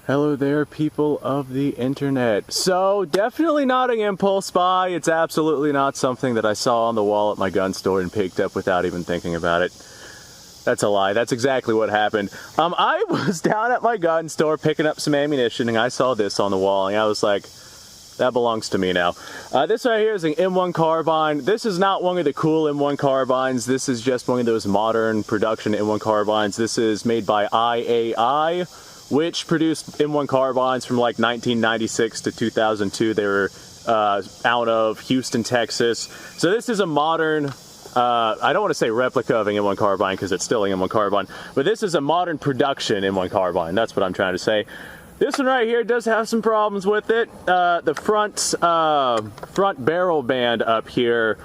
Hello there, people of the internet. So, definitely not an impulse buy. It's absolutely not something that I saw on the wall at my gun store and picked up without even thinking about it. That's a lie. That's exactly what happened. I was down at my gun store picking up some ammunition and I saw this on the wall and I was like, that belongs to me now. This right here is an M1 carbine. This is not one of the cool M1 carbines. This is just one of those modern production M1 carbines. This is made by IAI, which produced M1 carbines from like 1996 to 2002. They were out of Houston, Texas. So this is a modern, I don't want to say replica of an M1 carbine because it's still an M1 carbine, but this is a modern production M1 carbine. That's what I'm trying to say. This one right here does have some problems with it. The front barrel band up here,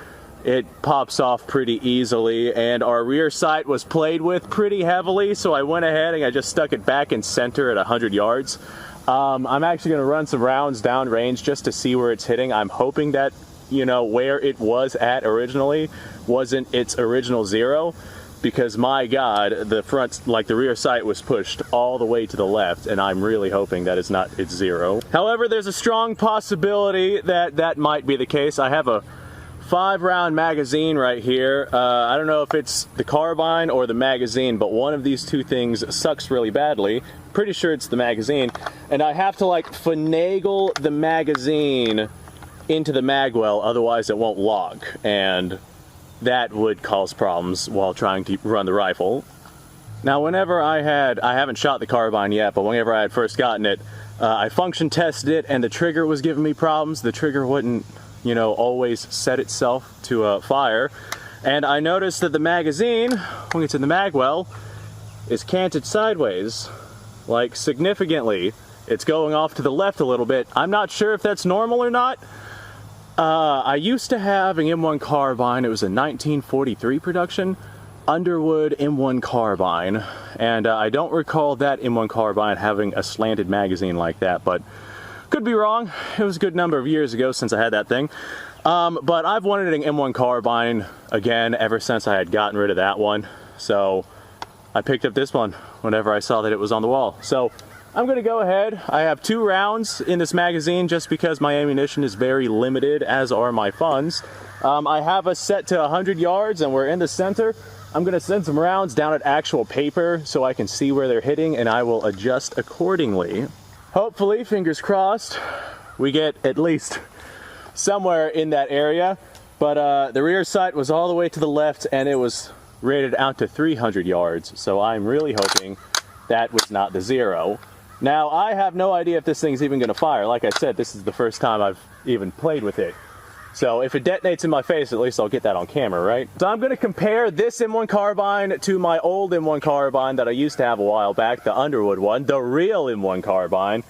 it pops off pretty easily, and our rear sight was played with pretty heavily, so I went ahead and I just stuck it back in center at 100 yards. I'm actually going to run some rounds down range just to see where it's hitting. I'm hoping that, you know, where it was at originally wasn't its original zero, because my God, the front, like the rear sight was pushed all the way to the left, and I'm really hoping that it's not its zero. However, there's a strong possibility that that might be the case. I have a 5-round magazine right here. I don't know if it's the carbine or the magazine, but one of these two things sucks really badly. Pretty sure it's the magazine, and I have to like finagle the magazine into the magwell, otherwise it won't lock, and that would cause problems while trying to run the rifle. Now, whenever I haven't shot the carbine yet, but whenever I had first gotten it, I function tested it and the trigger was giving me problems. The trigger wouldn't, you know, always set itself to fire. And I noticed that the magazine, when it's in the magwell, is canted sideways, like significantly. It's going off to the left a little bit. I'm not sure if that's normal or not. I used to have an M1 carbine. It was a 1943 production Underwood M1 carbine, and I don't recall that M1 carbine having a slanted magazine like that, but could be wrong. It was a good number of years ago since I had that thing. But I've wanted an M1 carbine again ever since I had gotten rid of that one, so I picked up this one whenever I saw that it was on the wall. So I'm going to go ahead. I have 2 rounds in this magazine just because my ammunition is very limited, as are my funds. I have us set to 100 yards and we're in the center. I'm going to send some rounds down at actual paper so I can see where they're hitting, and I will adjust accordingly. Hopefully, fingers crossed, we get at least somewhere in that area. But the rear sight was all the way to the left and it was rated out to 300 yards. So I'm really hoping that was not the zero. Now, I have no idea if this thing's even going to fire. Like I said, this is the first time I've even played with it. So if it detonates in my face, at least I'll get that on camera, right? So I'm going to compare this M1 carbine to my old M1 carbine that I used to have a while back, the Underwood one, the real M1 carbine.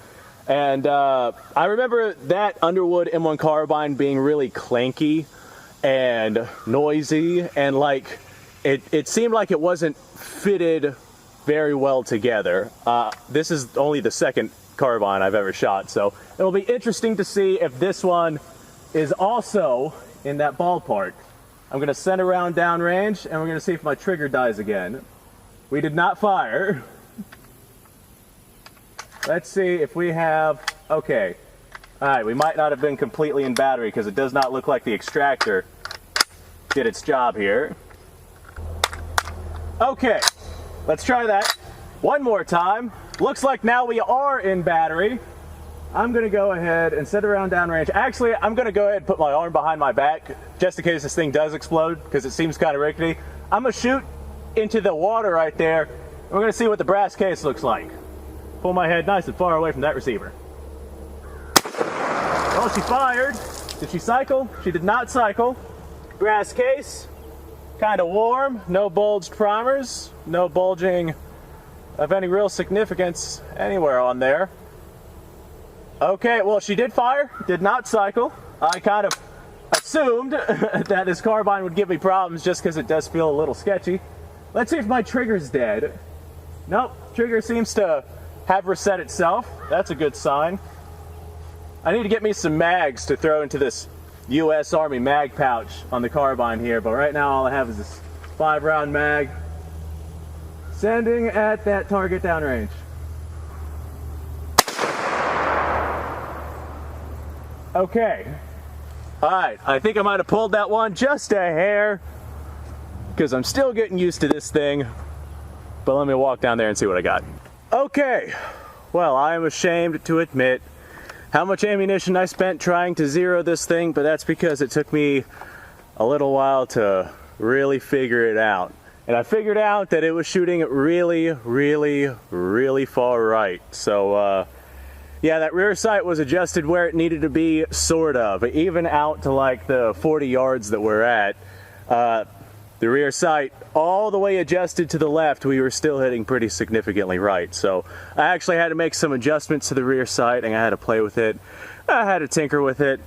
And I remember that Underwood M1 carbine being really clanky and noisy, and like it seemed like it wasn't fitted very well together. This is only the second carbine I've ever shot, so it'll be interesting to see if this one is also in that ballpark. I'm going to send a round downrange and we're going to see if my trigger dies again. We did not fire. Let's see if we have, okay. Alright, we might not have been completely in battery because it does not look like the extractor did its job here. Okay. Let's try that one more time. Looks like now we are in battery. I'm going to go ahead and set around downrange. Actually, I'm going to go ahead and put my arm behind my back just in case this thing does explode, because it seems kind of rickety. I'm going to shoot into the water right there, and we're going to see what the brass case looks like. Pull my head nice and far away from that receiver. Well, she fired. Did she cycle? She did not cycle. Brass case. Kind of warm, no bulged primers, no bulging of any real significance anywhere on there. Okay, well, she did fire, did not cycle. I kind of assumed that this carbine would give me problems just because it does feel a little sketchy. Let's see if my trigger's dead. Nope, trigger seems to have reset itself. That's a good sign. I need to get me some mags to throw into this U.S. Army mag pouch on the carbine here, but right now all I have is this 5-round mag sending at that target downrange. Okay. Alright, I think I might have pulled that one just a hair, because I'm still getting used to this thing. But let me walk down there and see what I got. Okay, well, I am ashamed to admit how much ammunition I spent trying to zero this thing, but that's because it took me a little while to really figure it out. And I figured out that it was shooting really, really, really far right. So, yeah, that rear sight was adjusted where it needed to be, sort of. Even out to like the 40 yards that we're at, the rear sight all the way adjusted to the left, we were still hitting pretty significantly right. So I actually had to make some adjustments to the rear sight, and I had to play with it. I had to tinker with it.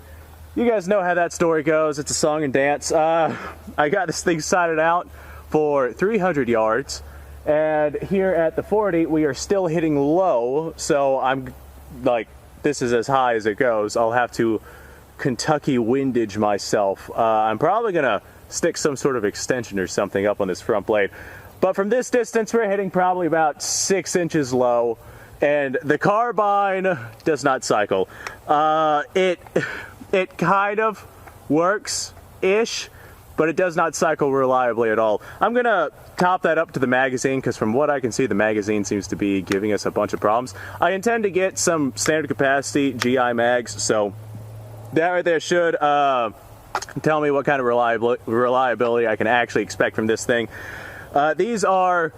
You guys know how that story goes. It's a song and dance. I got this thing sighted out for 300 yards, and here at the 40 we are still hitting low, so I'm like, this is as high as it goes. I'll have to Kentucky windage myself. I'm probably gonna stick some sort of extension or something up on this front blade, but from this distance we're hitting probably about 6 inches low, and the carbine does not cycle. It kind of works-ish, but it does not cycle reliably at all. I'm gonna top that up to the magazine, because from what I can see, the magazine seems to be giving us a bunch of problems. I intend to get some standard capacity GI mags, so that right there should tell me what kind of reliability I can actually expect from this thing. These are,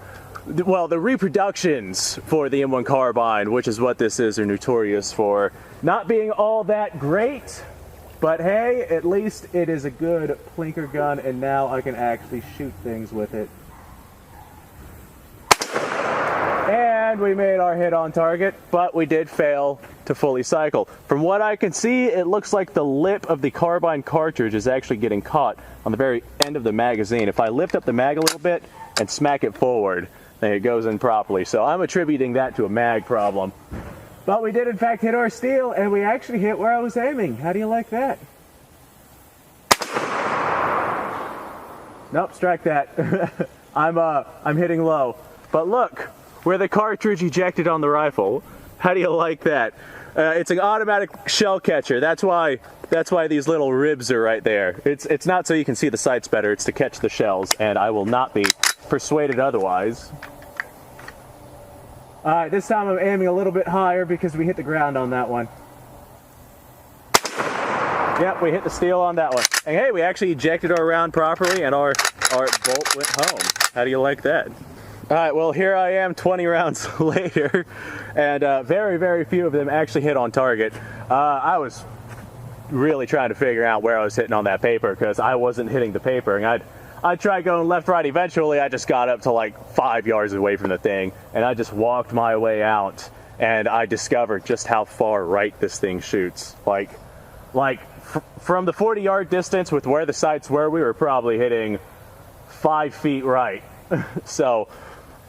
well, the reproductions for the M1 Carbine, which is what this is, are notorious for not being all that great. But hey, at least it is a good plinker gun, and now I can actually shoot things with it. And we made our hit on target, but we did fail to fully cycle. From what I can see, it looks like the lip of the carbine cartridge is actually getting caught on the very end of the magazine. If I lift up the mag a little bit and smack it forward, then it goes in properly. So I'm attributing that to a mag problem. But we did in fact hit our steel, and we actually hit where I was aiming. How do you like that? Nope, strike that. I'm hitting low. But look, where the cartridge ejected on the rifle. How do you like that? It's an automatic shell catcher. That's why these little ribs are right there. It's not so you can see the sights better, it's to catch the shells, and I will not be persuaded otherwise. Alright, this time I'm aiming a little bit higher because we hit the ground on that one. Yep, we hit the steel on that one. And hey, we actually ejected our round properly, and our bolt went home. How do you like that? Alright, well, here I am 20 rounds later, and very, very few of them actually hit on target. I was really trying to figure out where I was hitting on that paper, because I wasn't hitting the paper, and I tried going left, right. Eventually, I just got up to like 5 yards away from the thing, and I just walked my way out, and I discovered just how far right this thing shoots. From the 40-yard distance with where the sights were, we were probably hitting 5 feet right. So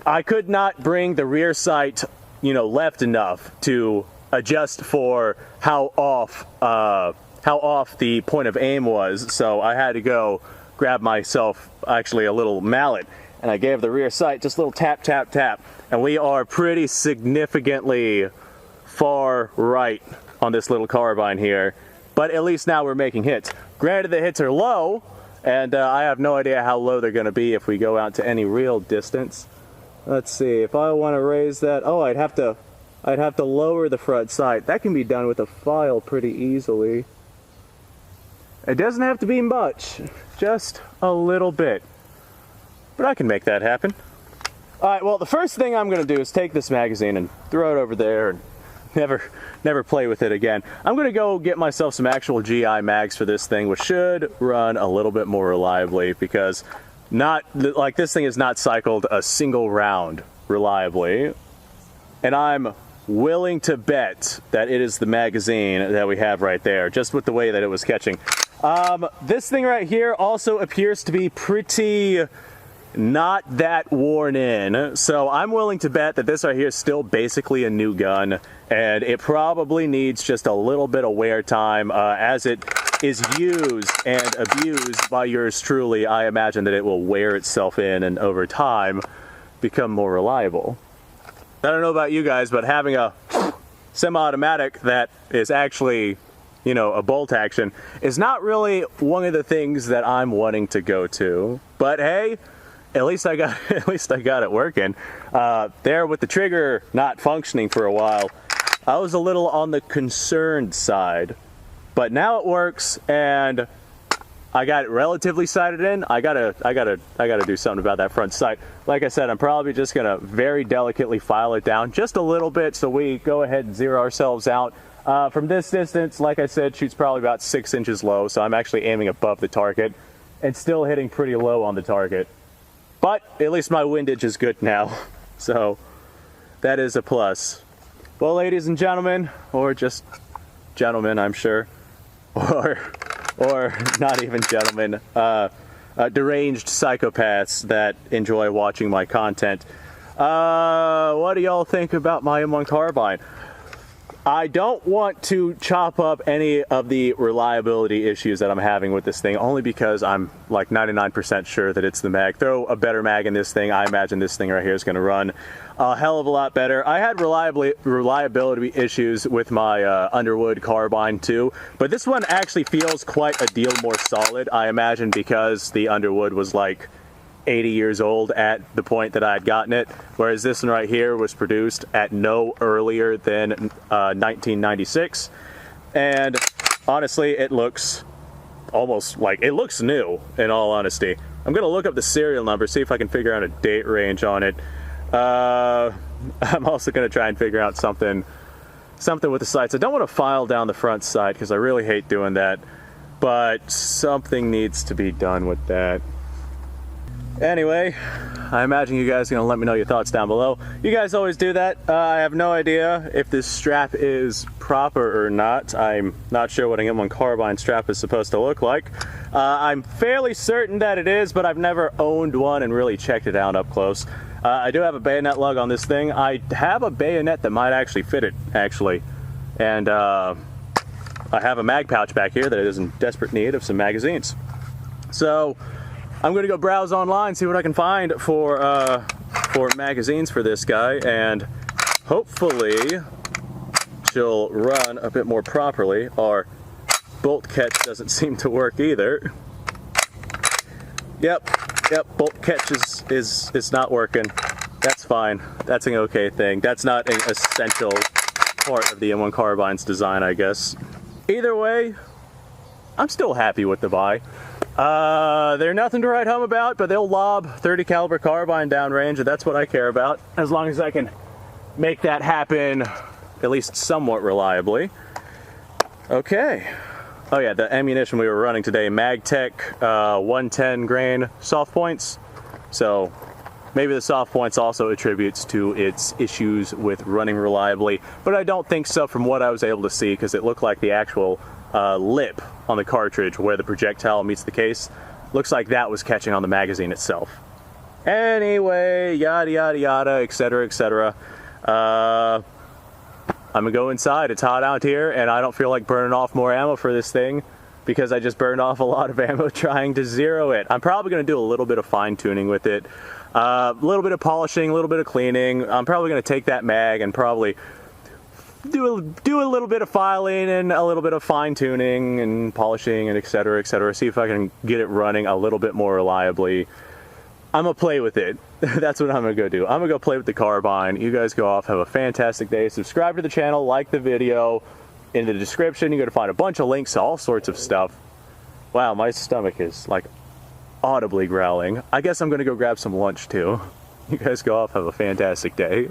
I could not bring the rear sight, left enough to adjust for how off the point of aim was. So I had to go grab myself actually a little mallet, and I gave the rear sight just a little tap, tap, tap, and we are pretty significantly far right on this little carbine here, but at least now we're making hits. Granted, the hits are low, and I have no idea how low they're going to be if we go out to any real distance. Let's see, if I want to raise that, oh, I'd have to lower the front sight. That can be done with a file pretty easily. It doesn't have to be much, just a little bit. But I can make that happen. Alright, well, the first thing I'm going to do is take this magazine and throw it over there and never play with it again. I'm going to go get myself some actual GI mags for this thing, which should run a little bit more reliably, because this thing has not cycled a single round reliably. And I'm willing to bet that it is the magazine that we have right there, just with the way that it was catching. This thing right here also appears to be pretty not that worn in, so I'm willing to bet that this right here is still basically a new gun, and it probably needs just a little bit of wear time. As it is used and abused by yours truly, I imagine that it will wear itself in and over time become more reliable. I don't know about you guys, but having a semi-automatic that is actually you know, a bolt action is not really one of the things that I'm wanting to go to. But hey, at least I got it working. There with the trigger not functioning for a while, I was a little on the concerned side. But now it works, and I got it relatively sighted in. I gotta do something about that front sight. Like I said, I'm probably just gonna very delicately file it down just a little bit so we go ahead and zero ourselves out. From this distance, like I said, shoots probably about 6 inches low, so I'm actually aiming above the target and still hitting pretty low on the target. But at least my windage is good now, so that is a plus. Well, ladies and gentlemen, or just gentlemen, I'm sure, or not even gentlemen, deranged psychopaths that enjoy watching my content. What do y'all think about my M1 Carbine? I don't want to chop up any of the reliability issues that I'm having with this thing, only because I'm like 99% sure that it's the mag. Throw a better mag in this thing, I imagine this thing right here is going to run a hell of a lot better. I had reliability issues with my Underwood Carbine too, but this one actually feels quite a deal more solid, I imagine because the Underwood was like 80 years old at the point that I had gotten it, whereas this one right here was produced at no earlier than 1996, and honestly it looks almost like it looks new, in all honesty. I'm gonna look up the serial number, see if I can figure out a date range on it. I'm also gonna try and figure out something with the sights. I don't want to file down the front sight because I really hate doing that, but something needs to be done with that. Anyway, I imagine you guys are going to let me know your thoughts down below. You guys always do that. I have no idea if this strap is proper or not. I'm not sure what an M1 Carbine strap is supposed to look like. I'm fairly certain that it is, but I've never owned one and really checked it out up close. I do have a bayonet lug on this thing. I have a bayonet that might actually fit it, actually. And I have a mag pouch back here that is in desperate need of some magazines. So I'm gonna go browse online, see what I can find for magazines for this guy, and hopefully she'll run a bit more properly. Our bolt catch doesn't seem to work either. Yep, bolt catch is not working. That's fine. That's an okay thing. That's not an essential part of the M1 Carbine's design, I guess. Either way, I'm still happy with the buy. They're nothing to write home about, but they'll lob 30 caliber carbine downrange, and that's what I care about, as long as I can make that happen at least somewhat reliably. Okay. Oh yeah, the ammunition we were running today, MagTech 110 grain soft points. So maybe the soft points also attributes to its issues with running reliably, but I don't think so from what I was able to see, because it looked like the actual lip on the cartridge where the projectile meets the case, looks like that was catching on the magazine itself. Anyway, yada yada yada, etc, etc. I'm gonna go inside. It's hot out here and I don't feel like burning off more ammo for this thing because I just burned off a lot of ammo trying to zero it. I'm probably gonna do a little bit of fine tuning with it, a little bit of polishing, a little bit of cleaning. I'm probably gonna take that mag and probably do a little bit of filing and a little bit of fine tuning and polishing and etc, etc. See if I can get it running a little bit more reliably. I'm gonna play with it. That's what I'm gonna go do. I'm gonna go play with the Carbine. You guys go off, have a fantastic day. Subscribe to the channel, like the video. In the description, you're gonna find a bunch of links to all sorts of stuff. Wow, my stomach is like audibly growling. I guess I'm gonna go grab some lunch too. You guys go off, have a fantastic day.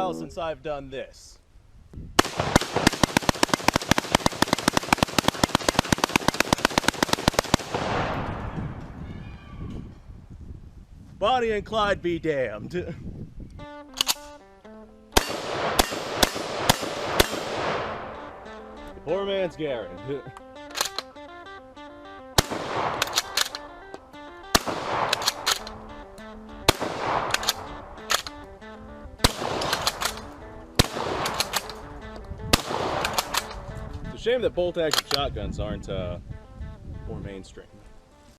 while since I've done this. Bonnie and Clyde be damned. The poor man's Garen. It's a shame that bolt-action shotguns aren't more mainstream.